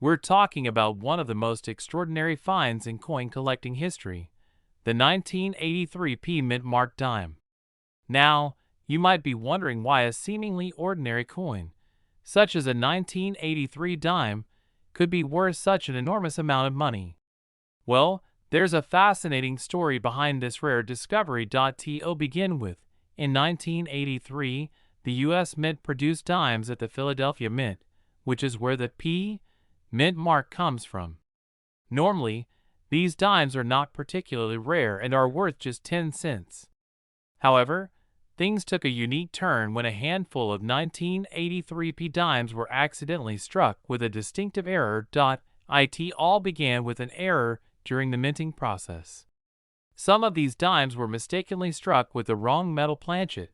We're talking about one of the most extraordinary finds in coin collecting history, the 1983 p mint mark dime. Now, you might be wondering why a seemingly ordinary coin, such as a 1983 dime, could be worth such an enormous amount of money. Well, there's a fascinating story behind this rare discovery. To begin with, in 1983, the U.S. Mint produced dimes at the Philadelphia Mint, which is where the P mint mark comes from. Normally, these dimes are not particularly rare and are worth just 10 cents. However, things took a unique turn when a handful of 1983 p dimes were accidentally struck with a distinctive error. It all began with an error during the minting process. Some of these dimes were mistakenly struck with the wrong metal planchet.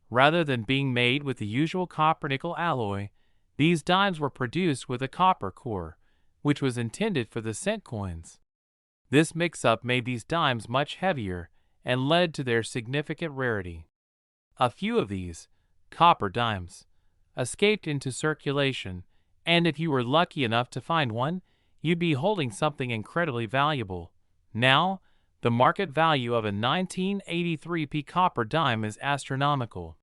Rather than being made with the usual copper-nickel alloy, these dimes were produced with a copper core, which was intended for the cent coins. This mix-up made these dimes much heavier and led to their significant rarity. A few of these, copper dimes, escaped into circulation, and if you were lucky enough to find one, you'd be holding something incredibly valuable. Now, the market value of a 1983 p copper dime is astronomical.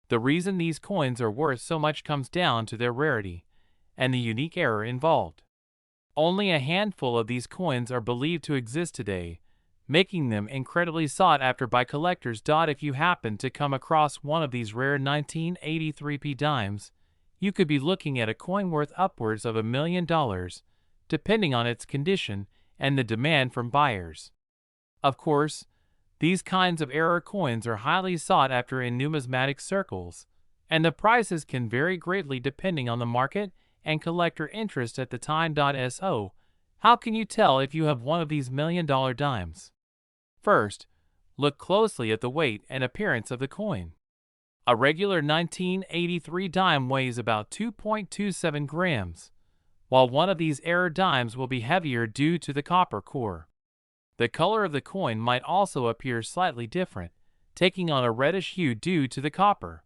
The reason these coins are worth so much comes down to their rarity and the unique error involved. Only a handful of these coins are believed to exist today, making them incredibly sought after by collectors. If you happen to come across one of these rare 1983 p dimes, you could be looking at a coin worth upwards of $1 million, depending on its condition and the demand from buyers. Of course, these kinds of error coins are highly sought after in numismatic circles, and the prices can vary greatly depending on the market and collector interest at the time. So, how can you tell if you have one of these $1 million dimes? First, look closely at the weight and appearance of the coin. A regular 1983 dime weighs about 2.27 grams, while one of these error dimes will be heavier due to the copper core. The color of the coin might also appear slightly different, taking on a reddish hue due to the copper.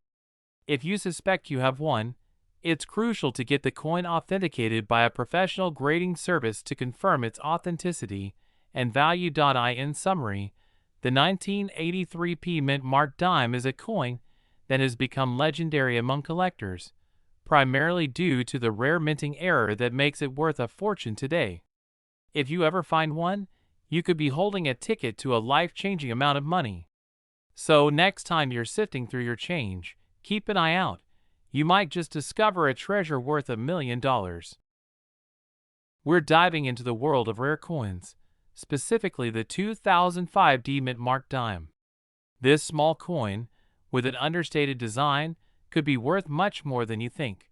If you suspect you have one, it's crucial to get the coin authenticated by a professional grading service to confirm its authenticity and value. In summary, the 1983 p mint mark dime is a coin that has become legendary among collectors, primarily due to the rare minting error that makes it worth a fortune today. If you ever find one, you could be holding a ticket to a life-changing amount of money. So next time you're sifting through your change, keep an eye out. You might just discover a treasure worth $1 million. We're diving into the world of rare coins, specifically the 2005 D mint mark dime. This small coin, with an understated design, could be worth much more than you think.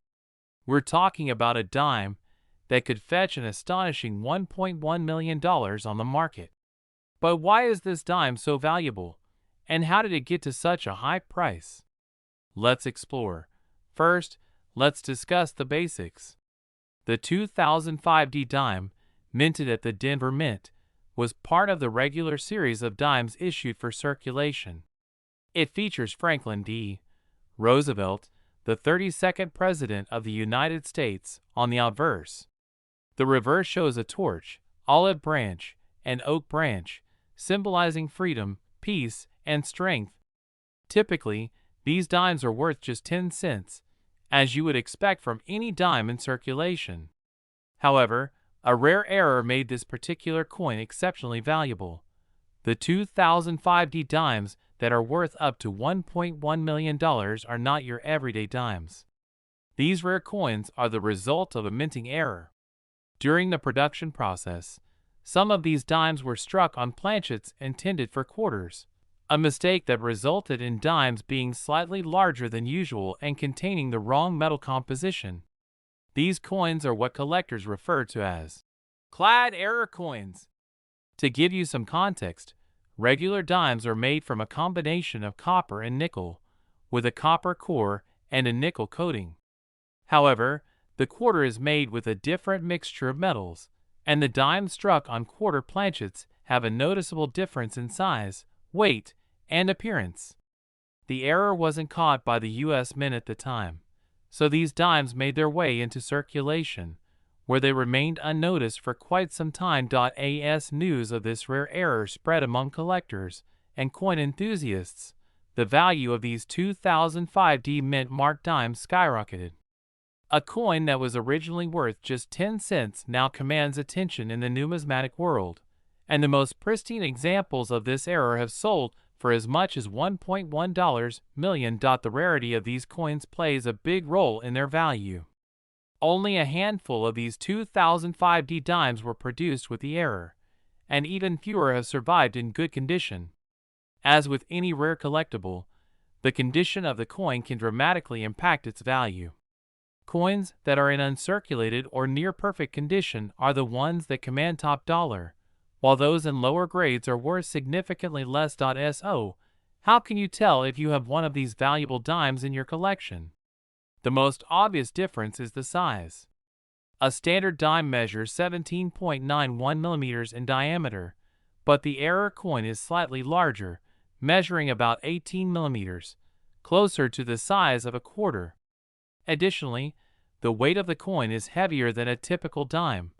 We're talking about a dime that could fetch an astonishing $1.1 million on the market. But why is this dime so valuable, and how did it get to such a high price? Let's explore. First, let's discuss the basics. The 2005 D dime, minted at the Denver Mint, was part of the regular series of dimes issued for circulation. It features Franklin D. Roosevelt, the 32nd President of the United States, on the obverse. The reverse shows a torch, olive branch, and oak branch, symbolizing freedom, peace, and strength. Typically, these dimes are worth just 10 cents, as you would expect from any dime in circulation. However, a rare error made this particular coin exceptionally valuable. The 2005 D dimes that are worth up to $1.1 million are not your everyday dimes. These rare coins are the result of a minting error. During the production process, some of these dimes were struck on planchets intended for quarters, a mistake that resulted in dimes being slightly larger than usual and containing the wrong metal composition. These coins are what collectors refer to as clad error coins. To give you some context, regular dimes are made from a combination of copper and nickel, with a copper core and a nickel coating. However, the quarter is made with a different mixture of metals, and the dimes struck on quarter planchets have a noticeable difference in size, weight, and appearance. The error wasn't caught by the U.S. Mint at the time, so these dimes made their way into circulation, where they remained unnoticed for quite some time. As news of this rare error spread among collectors and coin enthusiasts, the value of these 2005 mint mark dimes skyrocketed. A coin that was originally worth just 10 cents now commands attention in the numismatic world, and the most pristine examples of this error have sold for as much as $1.1 million. The rarity of these coins plays a big role in their value. Only a handful of these 2005 dimes were produced with the error, and even fewer have survived in good condition. As with any rare collectible, the condition of the coin can dramatically impact its value. Coins that are in uncirculated or near perfect condition are the ones that command top dollar, while those in lower grades are worth significantly less. So, how can you tell if you have one of these valuable dimes in your collection? The most obvious difference is the size. A standard dime measures 17.91 millimeters in diameter, but the error coin is slightly larger, measuring about 18 millimeters, closer to the size of a quarter. Additionally, the weight of the coin is heavier than a typical dime,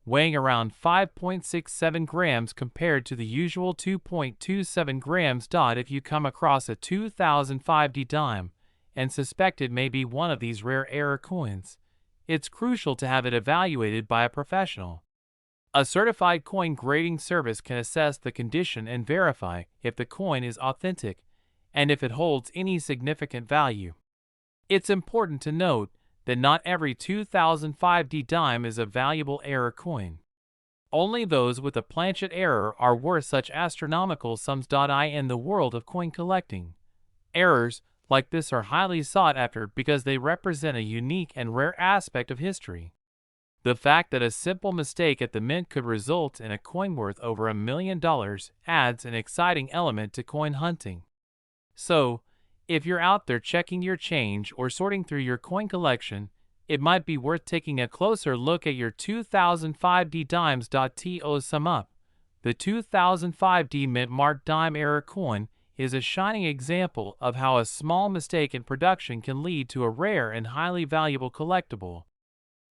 weighing around 5.67 grams compared to the usual 2.27 grams. If you come across a 2005 dime and suspect it may be one of these rare error coins, it's crucial to have it evaluated by a professional. A certified coin grading service can assess the condition and verify if the coin is authentic and if it holds any significant value. It's important to note that not every 2005 dime is a valuable error coin. Only those with a planchet error are worth such astronomical sums. In the world of coin collecting, errors like this are highly sought after because they represent a unique and rare aspect of history. The fact that a simple mistake at the mint could result in a coin worth over $1 million adds an exciting element to coin hunting. So, if you're out there checking your change or sorting through your coin collection, it might be worth taking a closer look at your 2005 dimes. To sum up, the 2005 mint mark dime error coin is a shining example of how a small mistake in production can lead to a rare and highly valuable collectible.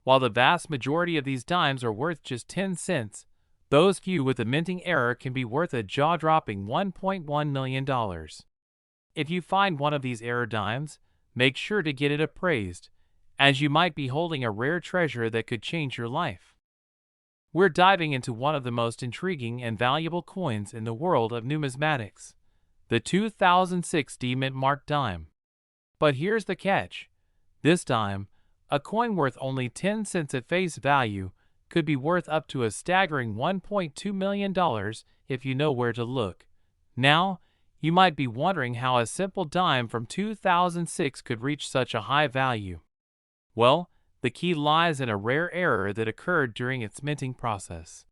While the vast majority of these dimes are worth just 10 cents, those few with a minting error can be worth a jaw-dropping $1.1 million. If you find one of these error dimes, make sure to get it appraised, as you might be holding a rare treasure that could change your life. We're diving into one of the most intriguing and valuable coins in the world of numismatics, the 2006 mint mark dime. But here's the catch. This dime, a coin worth only 10 cents at face value, could be worth up to a staggering $1.2 million if you know where to look. Now, you might be wondering how a simple dime from 2006 could reach such a high value. Well, the key lies in a rare error that occurred during its minting process.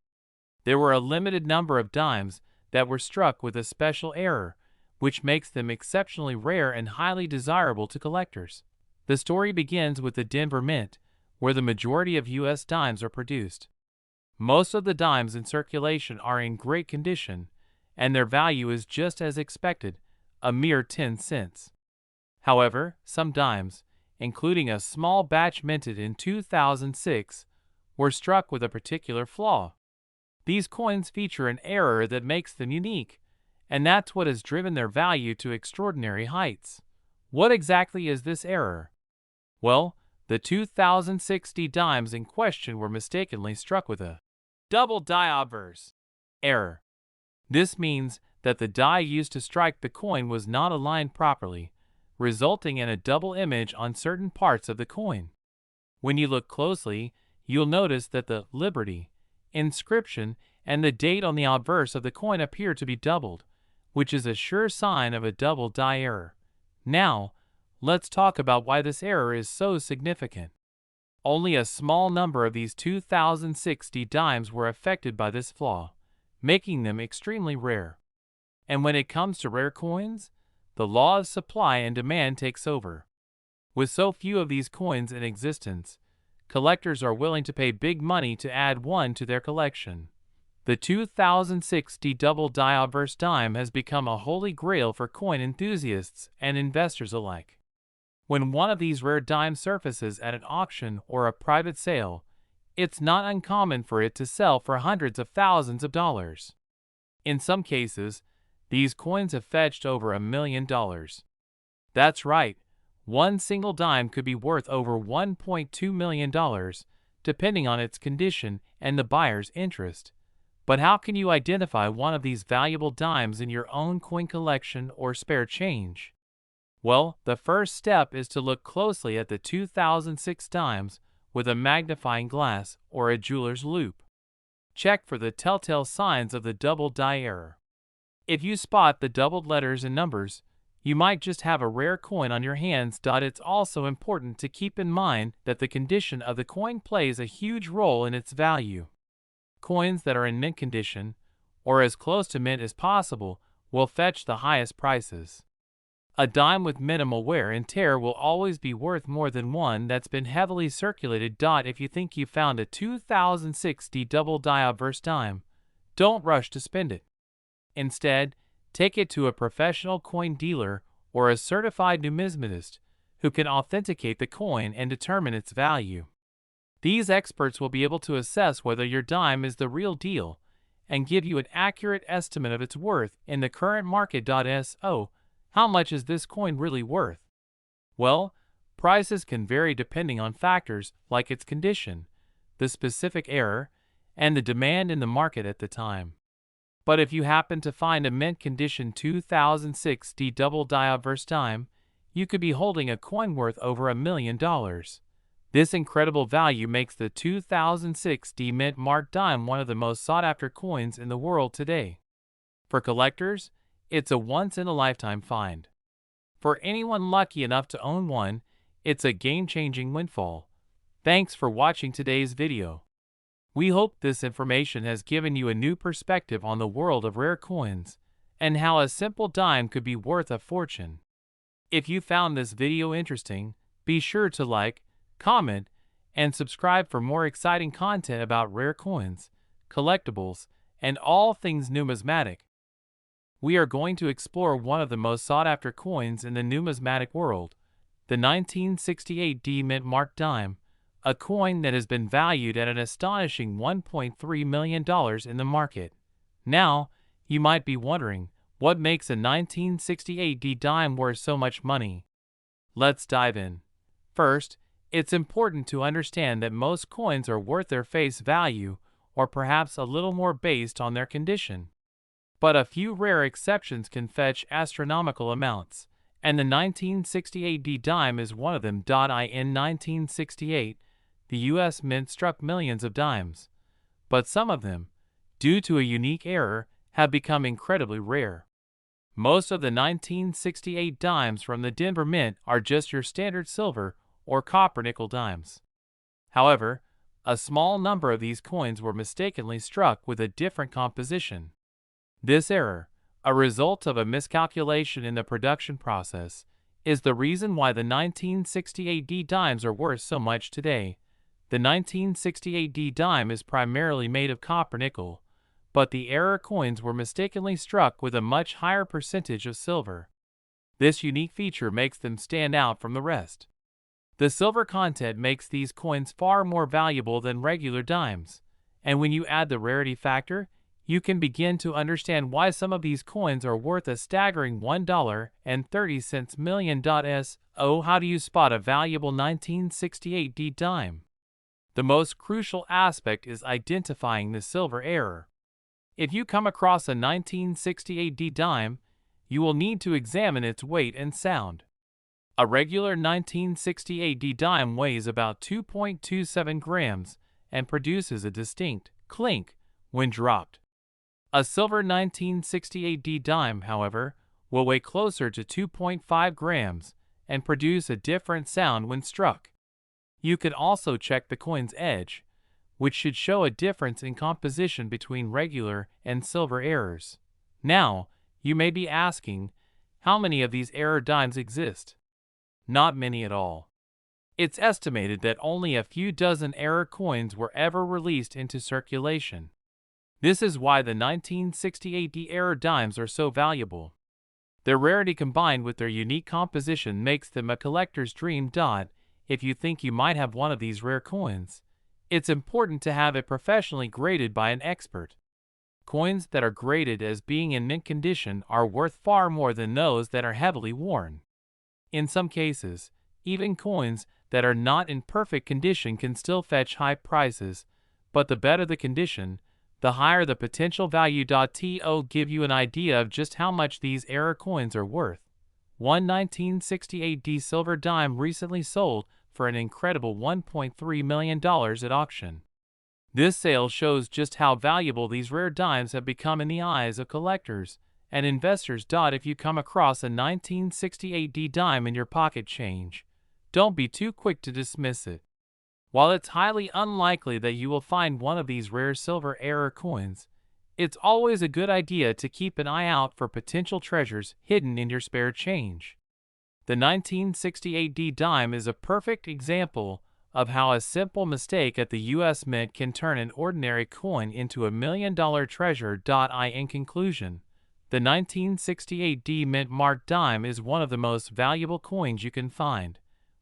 There were a limited number of dimes that were struck with a special error, which makes them exceptionally rare and highly desirable to collectors. The story begins with the Denver Mint, where the majority of U.S. dimes are produced. Most of the dimes in circulation are in great condition, and their value is just as expected, a mere 10 cents. However, some dimes, including a small batch minted in 2006, were struck with a particular flaw. These coins feature an error that makes them unique, and that's what has driven their value to extraordinary heights. What exactly is this error? Well, the 2006 dimes in question were mistakenly struck with a double die obverse error. This means that the die used to strike the coin was not aligned properly, resulting in a double image on certain parts of the coin. When you look closely, you'll notice that the Liberty inscription and the date on the obverse of the coin appear to be doubled, which is a sure sign of a double die error. Now, let's talk about why this error is so significant. Only a small number of these 2006 dimes were affected by this flaw, making them extremely rare. And when it comes to rare coins, the law of supply and demand takes over. With so few of these coins in existence, collectors are willing to pay big money to add one to their collection. The 2006 double die obverse dime has become a holy grail for coin enthusiasts and investors alike. When one of these rare dimes surfaces at an auction or a private sale, it's not uncommon for it to sell for hundreds of thousands of dollars. In some cases, these coins have fetched over $1 million. That's right, one single dime could be worth over $1.2 million, depending on its condition and the buyer's interest. But how can you identify one of these valuable dimes in your own coin collection or spare change? Well, the first step is to look closely at the 2006 dimes with a magnifying glass or a jeweler's loupe. Check for the telltale signs of the double die error. If you spot the doubled letters and numbers, you might just have a rare coin on your hands. It's also important to keep in mind that the condition of the coin plays a huge role in its value. Coins that are in mint condition, or as close to mint as possible, will fetch the highest prices. A dime with minimal wear and tear will always be worth more than one that's been heavily circulated. If you think you found a 2006 double die obverse dime, don't rush to spend it. Instead, take it to a professional coin dealer or a certified numismatist who can authenticate the coin and determine its value. These experts will be able to assess whether your dime is the real deal and give you an accurate estimate of its worth in the current market. So, how much is this coin really worth? Well, prices can vary depending on factors like its condition, the specific error, and the demand in the market at the time. But if you happen to find a mint condition 2006 double die obverse dime, you could be holding a coin worth over $1 million. This incredible value makes the 2006 mint marked dime one of the most sought-after coins in the world today. For collectors, it's a once-in-a-lifetime find. For anyone lucky enough to own one, it's a game-changing windfall. Thanks for watching today's video. We hope this information has given you a new perspective on the world of rare coins and how a simple dime could be worth a fortune. If you found this video interesting, be sure to like, comment, and subscribe for more exciting content about rare coins, collectibles, and all things numismatic. We are going to explore one of the most sought-after coins in the numismatic world, the 1968 mint marked dime, a coin that has been valued at an astonishing $1.3 million in the market. Now, you might be wondering, what makes a 1968 dime worth so much money? Let's dive in. First, it's important to understand that most coins are worth their face value, or perhaps a little more based on their condition. But a few rare exceptions can fetch astronomical amounts, and the 1968 dime is one of them. In 1968, the U.S. Mint struck millions of dimes, but some of them, due to a unique error, have become incredibly rare. Most of the 1968 dimes from the Denver Mint are just your standard silver or copper nickel dimes. However, a small number of these coins were mistakenly struck with a different composition. This error, a result of a miscalculation in the production process, is the reason why the 1968 dimes are worth so much today. The 1968 dime is primarily made of copper nickel, but the error coins were mistakenly struck with a much higher percentage of silver. This unique feature makes them stand out from the rest. The silver content makes these coins far more valuable than regular dimes, and when you add the rarity factor, you can begin to understand why some of these coins are worth a staggering $1.30 million. So, how do you spot a valuable 1968 dime? The most crucial aspect is identifying the silver error. If you come across a 1968 dime, you will need to examine its weight and sound. A regular 1968 dime weighs about 2.27 grams and produces a distinct clink when dropped. A silver 1968 dime, however, will weigh closer to 2.5 grams and produce a different sound when struck. You can also check the coin's edge, which should show a difference in composition between regular and silver errors. Now, you may be asking, how many of these error dimes exist? Not many at all. It's estimated that only a few dozen error coins were ever released into circulation. This is why the 1968 error dimes are so valuable. Their rarity combined with their unique composition makes them a collector's dream. If you think you might have one of these rare coins, It's important to have it professionally graded by an expert. Coins that are graded as being in mint condition are worth far more than those that are heavily worn. In some cases, even coins that are not in perfect condition can still fetch high prices, but the better the condition, the higher the potential value. To give you an idea of just how much these error coins are worth, one 1968D silver dime recently sold for an incredible $1.3 million at auction. This sale shows just how valuable these rare dimes have become in the eyes of collectors and investors. If you come across a 1968D dime in your pocket change, don't be too quick to dismiss it. While it's highly unlikely that you will find one of these rare silver error coins, it's always a good idea to keep an eye out for potential treasures hidden in your spare change. The 1968D dime is a perfect example of how a simple mistake at the U.S. Mint can turn an ordinary coin into $1 million treasure. In conclusion, the 1968D mint marked dime is one of the most valuable coins you can find,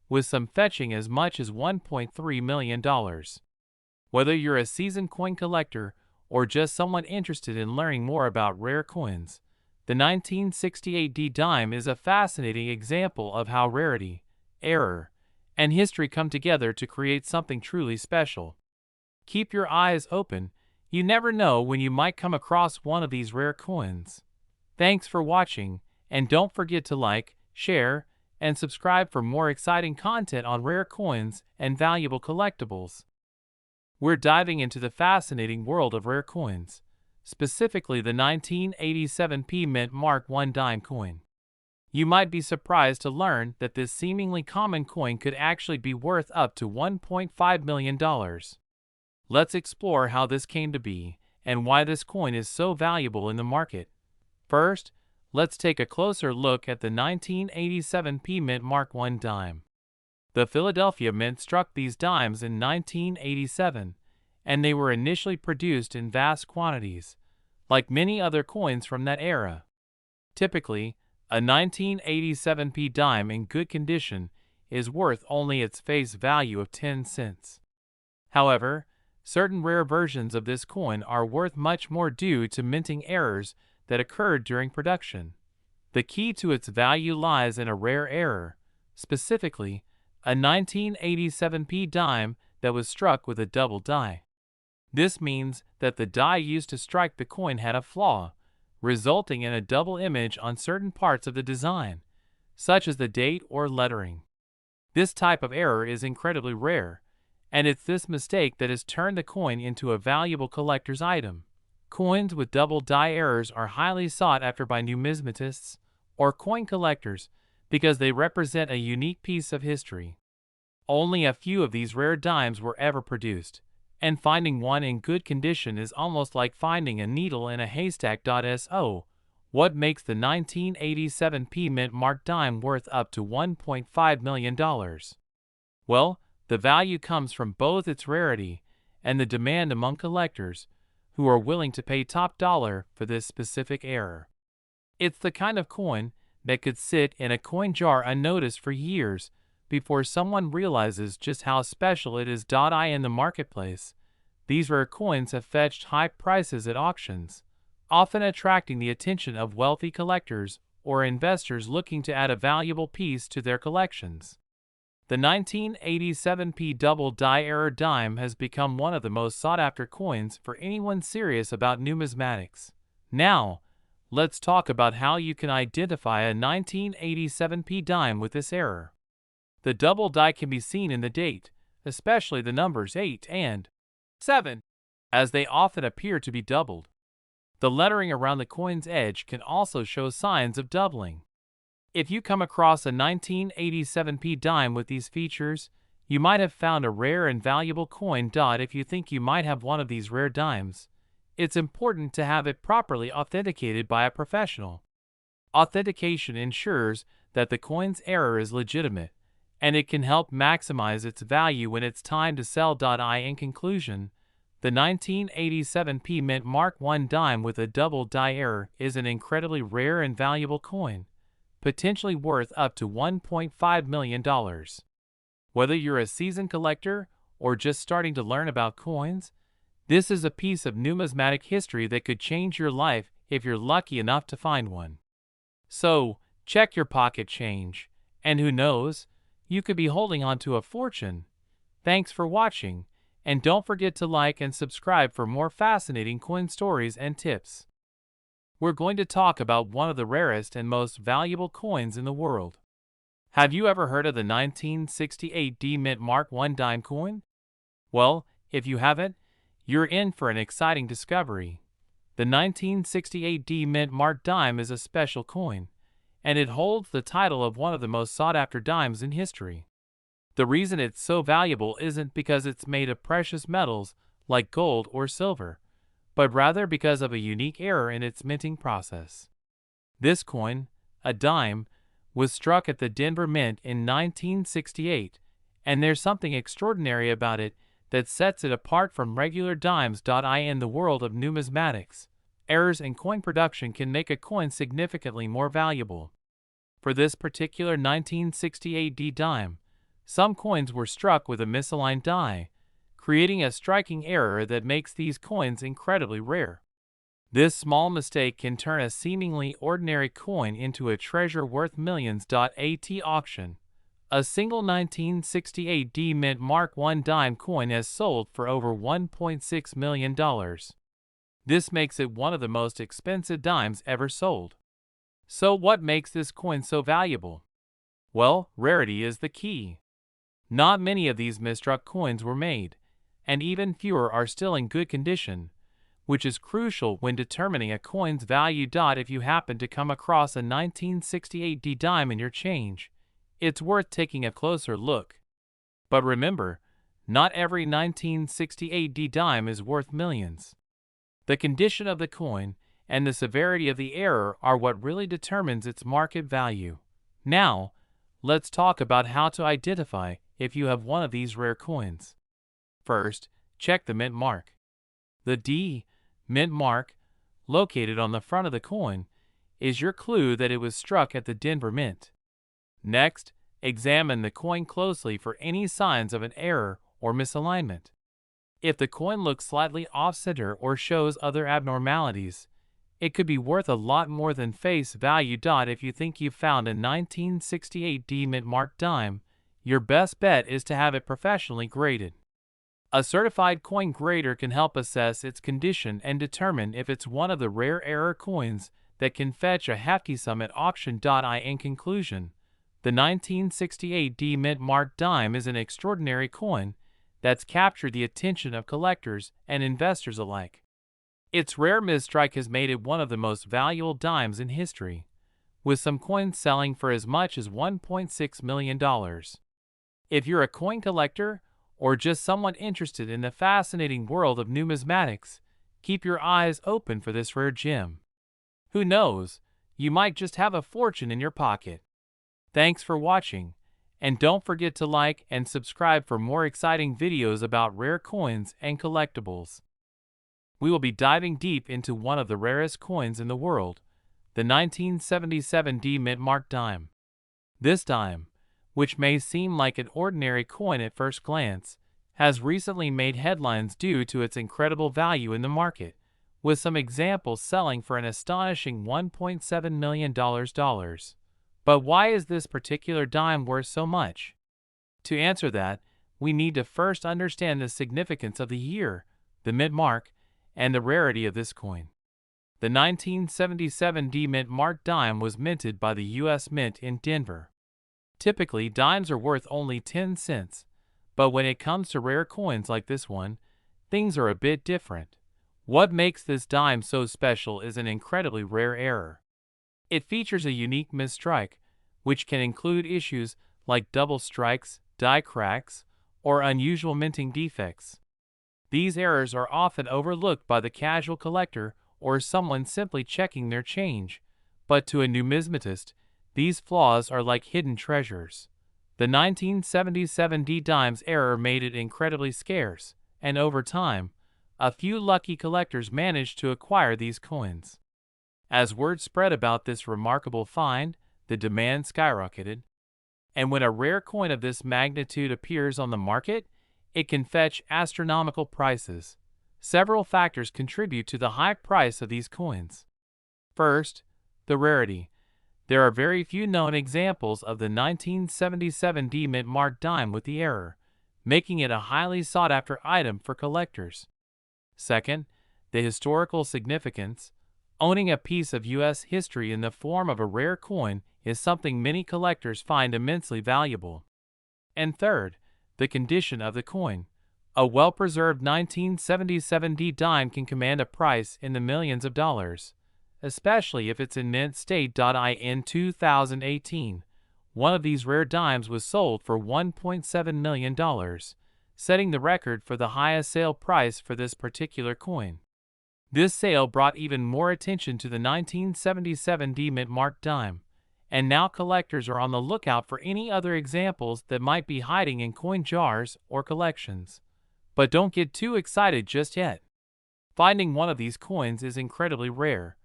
with some fetching as much as $1.3 million. Whether you're a seasoned coin collector or just someone interested in learning more about rare coins, the 1968D dime is a fascinating example of how rarity, error, and history come together to create something truly special. Keep your eyes open. You never know when you might come across one of these rare coins. Thanks for watching, and don't forget to like, share, and subscribe for more exciting content on rare coins and valuable collectibles. We're diving into the fascinating world of rare coins, specifically the 1987p Mint Mark I dime coin. You might be surprised to learn that this seemingly common coin could actually be worth up to $1.5 million. Let's explore how this came to be and why this coin is so valuable in the market. First, let's take a closer look at the 1987p Mint Mark I dime. The Philadelphia Mint struck these dimes in 1987, and they were initially produced in vast quantities, like many other coins from that era. Typically, a 1987p dime in good condition is worth only its face value of 10 cents. However, certain rare versions of this coin are worth much more due to minting errors that occurred during production. The key to its value lies in a rare error, specifically a 1987p dime that was struck with a double die. This means that the die used to strike the coin had a flaw, resulting in a double image on certain parts of the design, such as the date or lettering. This type of error is incredibly rare, and it's this mistake that has turned the coin into a valuable collector's item. Coins with double die errors are highly sought after by numismatists or coin collectors because they represent a unique piece of history. Only a few of these rare dimes were ever produced, and finding one in good condition is almost like finding a needle in a haystack. So, what makes the 1987p Mint Mark dime worth up to $1.5 million? Well, the value comes from both its rarity and the demand among collectors, who are willing to pay top dollar for this specific error. It's the kind of coin that could sit in a coin jar unnoticed for years before someone realizes just how special it is. In the marketplace, these rare coins have fetched high prices at auctions, often attracting the attention of wealthy collectors or investors looking to add a valuable piece to their collections. The 1987p double die error dime has become one of the most sought-after coins for anyone serious about numismatics. Now, let's talk about how you can identify a 1987p dime with this error. The double die can be seen in the date, especially the numbers 8 and 7, as they often appear to be doubled. The lettering around the coin's edge can also show signs of doubling. If you come across a 1987p dime with these features, you might have found a rare and valuable coin. If you think you might have one of these rare dimes, it's important to have it properly authenticated by a professional. Authentication ensures that the coin's error is legitimate, and it can help maximize its value when it's time to sell. In conclusion, the 1987p Mint Mark I dime with a double die error is an incredibly rare and valuable coin, potentially worth up to $1.5 million. Whether you're a seasoned collector or just starting to learn about coins? This is a piece of numismatic history that could change your life if you're lucky enough to find one. So, check your pocket change, and who knows, you could be holding on to a fortune. Thanks for watching, and don't forget to like and subscribe for more fascinating coin stories and tips. We're going to talk about one of the rarest and most valuable coins in the world. Have you ever heard of the 1968 D Mint Mark I dime coin? Well, if you haven't, you're in for an exciting discovery. The 1968 D Mint Mark dime is a special coin, and it holds the title of one of the most sought-after dimes in history. The reason it's so valuable isn't because it's made of precious metals like gold or silver, but rather because of a unique error in its minting process. This coin, a dime, was struck at the Denver Mint in 1968, and there's something extraordinary about it that sets it apart from regular dimes. In the world of numismatics, errors in coin production can make a coin significantly more valuable. For this particular 1968 D dime, some coins were struck with a misaligned die, creating a striking error that makes these coins incredibly rare. This small mistake can turn a seemingly ordinary coin into a treasure worth millions. At auction, a single 1968 D Mint Mark I dime coin has sold for over $1.6 million. This makes it one of the most expensive dimes ever sold. So what makes this coin so valuable? Well, rarity is the key. Not many of these misstruck coins were made, and even fewer are still in good condition, which is crucial when determining a coin's value. If you happen to come across a 1968 D dime in your change, it's worth taking a closer look. But remember, not every 1968 D dime is worth millions. The condition of the coin and the severity of the error are what really determines its market value. Now, let's talk about how to identify if you have one of these rare coins. First, check the mint mark. The D mint mark, located on the front of the coin, is your clue that it was struck at the Denver Mint. Next, examine the coin closely for any signs of an error or misalignment. If the coin looks slightly off-center or shows other abnormalities, it could be worth a lot more than face value. If you think you've found a 1968 D Mint Mark dime, your best bet is to have it professionally graded. A certified coin grader can help assess its condition and determine if it's one of the rare error coins that can fetch a hefty sum at auction. In conclusion, the 1968 D Mint Mark dime is an extraordinary coin that's captured the attention of collectors and investors alike. Its rare misstrike has made it one of the most valuable dimes in history, with some coins selling for as much as $1.6 million. If you're a coin collector or just someone interested in the fascinating world of numismatics, keep your eyes open for this rare gem. Who knows, you might just have a fortune in your pocket. Thanks for watching, and don't forget to like and subscribe for more exciting videos about rare coins and collectibles. We will be diving deep into one of the rarest coins in the world, the 1977 D Mint Mark dime. This dime, which may seem like an ordinary coin at first glance, has recently made headlines due to its incredible value in the market, with some examples selling for an astonishing $1.7 million. But why is this particular dime worth so much? To answer that, we need to first understand the significance of the year, the mint mark, and the rarity of this coin. The 1977 D Mint Mark dime was minted by the U.S. Mint in Denver. Typically, dimes are worth only 10 cents, but when it comes to rare coins like this one, things are a bit different. What makes this dime so special is an incredibly rare error. It features a unique misstrike, which can include issues like double strikes, die cracks, or unusual minting defects. These errors are often overlooked by the casual collector or someone simply checking their change, but to a numismatist, these flaws are like hidden treasures. The 1977 D dime's error made it incredibly scarce, and over time, a few lucky collectors managed to acquire these coins. As word spread about this remarkable find, the demand skyrocketed. And when a rare coin of this magnitude appears on the market, it can fetch astronomical prices. Several factors contribute to the high price of these coins. First, the rarity. There are very few known examples of the 1977 D mint marked dime with the error, making it a highly sought-after item for collectors. Second, the historical significance. Owning a piece of U.S. history in the form of a rare coin is something many collectors find immensely valuable. And third, the condition of the coin. A well-preserved 1977 D dime can command a price in the millions of dollars, especially if it's in mint state. In 2018, one of these rare dimes was sold for $1.7 million, setting the record for the highest sale price for this particular coin. This sale brought even more attention to the 1977 D mint marked dime, and now collectors are on the lookout for any other examples that might be hiding in coin jars or collections. But don't get too excited just yet. Finding one of these coins is incredibly rare,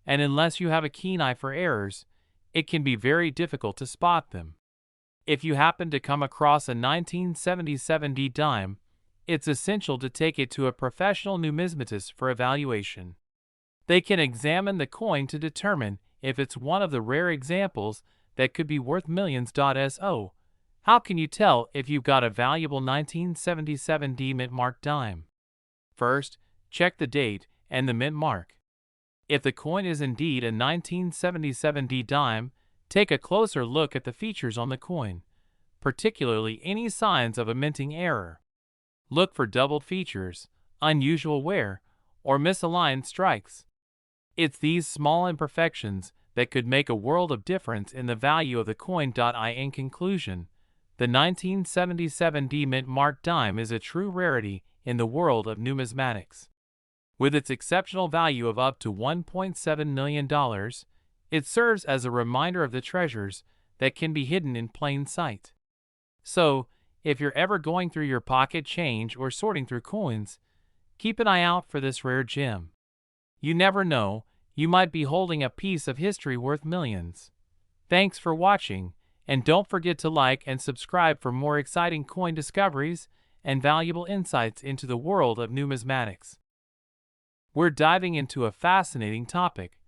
and unless you have a keen eye for errors, it can be very difficult to spot them. If you happen to come across a 1977 D dime, it's essential to take it to a professional numismatist for evaluation. They can examine the coin to determine if it's one of the rare examples that could be worth millions. So, how can you tell if you've got a valuable 1977 D mint marked dime? First, check the date and the mint mark. If the coin is indeed a 1977 D dime, take a closer look at the features on the coin, particularly any signs of a minting error. Look for doubled features, unusual wear, or misaligned strikes. It's these small imperfections that could make a world of difference in the value of the coin. In conclusion, the 1977 D mint marked dime is a true rarity in the world of numismatics. With its exceptional value of up to $1.7 million, it serves as a reminder of the treasures that can be hidden in plain sight. So, if you're ever going through your pocket change or sorting through coins, keep an eye out for this rare gem. You never know, you might be holding a piece of history worth millions. Thanks for watching, and don't forget to like and subscribe for more exciting coin discoveries and valuable insights into the world of numismatics. We're diving into a fascinating topic,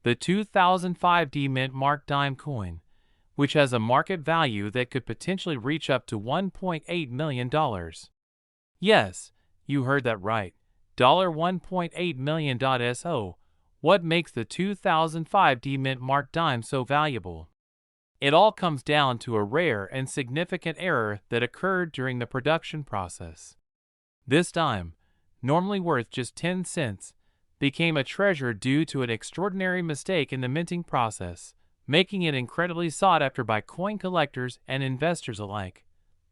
the 2005 D mint marked dime coin, which has a market value that could potentially reach up to $1.8 million. Yes, you heard that right, $1.8 million. So, what makes the 2005 D mint marked dime so valuable? It all comes down to a rare and significant error that occurred during the production process. This dime, normally worth just 10 cents, became a treasure due to an extraordinary mistake in the minting process, making it incredibly sought after by coin collectors and investors alike.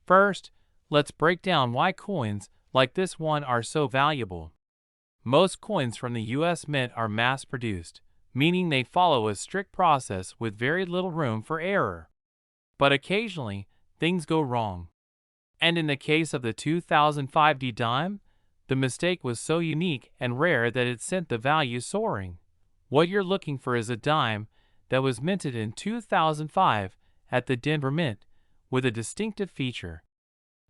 First, let's break down why coins like this one are so valuable. Most coins from the U.S. Mint are mass-produced, meaning they follow a strict process with very little room for error. But occasionally, things go wrong. And in the case of the 2005 D dime, the mistake was so unique and rare that it sent the value soaring. What you're looking for is a dime that was minted in 2005 at the Denver Mint with a distinctive feature.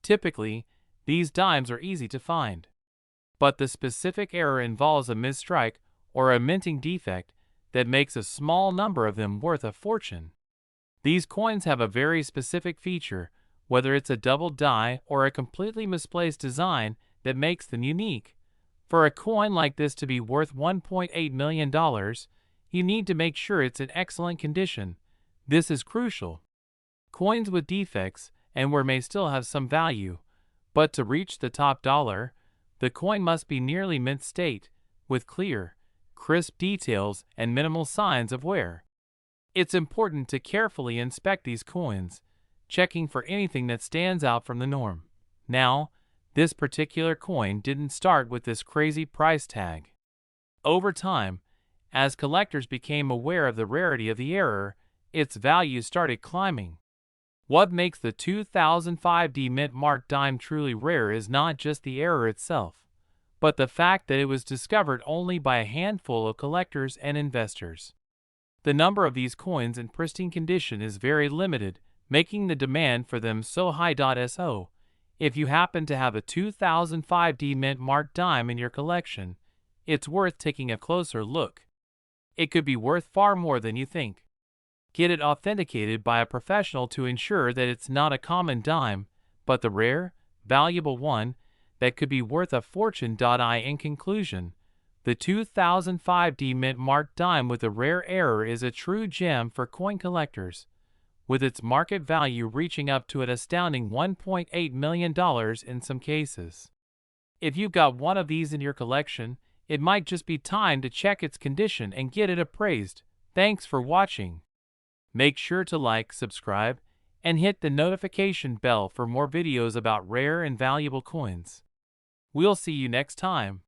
Typically, these dimes are easy to find. But the specific error involves a misstrike or a minting defect that makes a small number of them worth a fortune. These coins have a very specific feature, whether it's a double die or a completely misplaced design, that makes them unique. For a coin like this to be worth $1.8 million, you need to make sure it's in excellent condition. This is crucial. Coins with defects and wear may still have some value, but to reach the top dollar, the coin must be nearly mint state, with clear, crisp details and minimal signs of wear. It's important to carefully inspect these coins, checking for anything that stands out from the norm. Now, this particular coin didn't start with this crazy price tag. Over time, as collectors became aware of the rarity of the error, its value started climbing. What makes the 2005 D mint marked dime truly rare is not just the error itself, but the fact that it was discovered only by a handful of collectors and investors. The number of these coins in pristine condition is very limited, making the demand for them so high. So, If you happen to have a 2005 mint marked dime in your collection, it's worth taking a closer look. It could be worth far more than you think. Get it authenticated by a professional to ensure that it's not a common dime, but the rare, valuable one that could be worth a fortune. In conclusion, the 2005 mint marked dime with a rare error is a true gem for coin collectors, with its market value reaching up to an astounding $1.8 million in some cases. If you've got one of these in your collection, it might just be time to check its condition and get it appraised. Thanks for watching. Make sure to like, subscribe, and hit the notification bell for more videos about rare and valuable coins. We'll see you next time.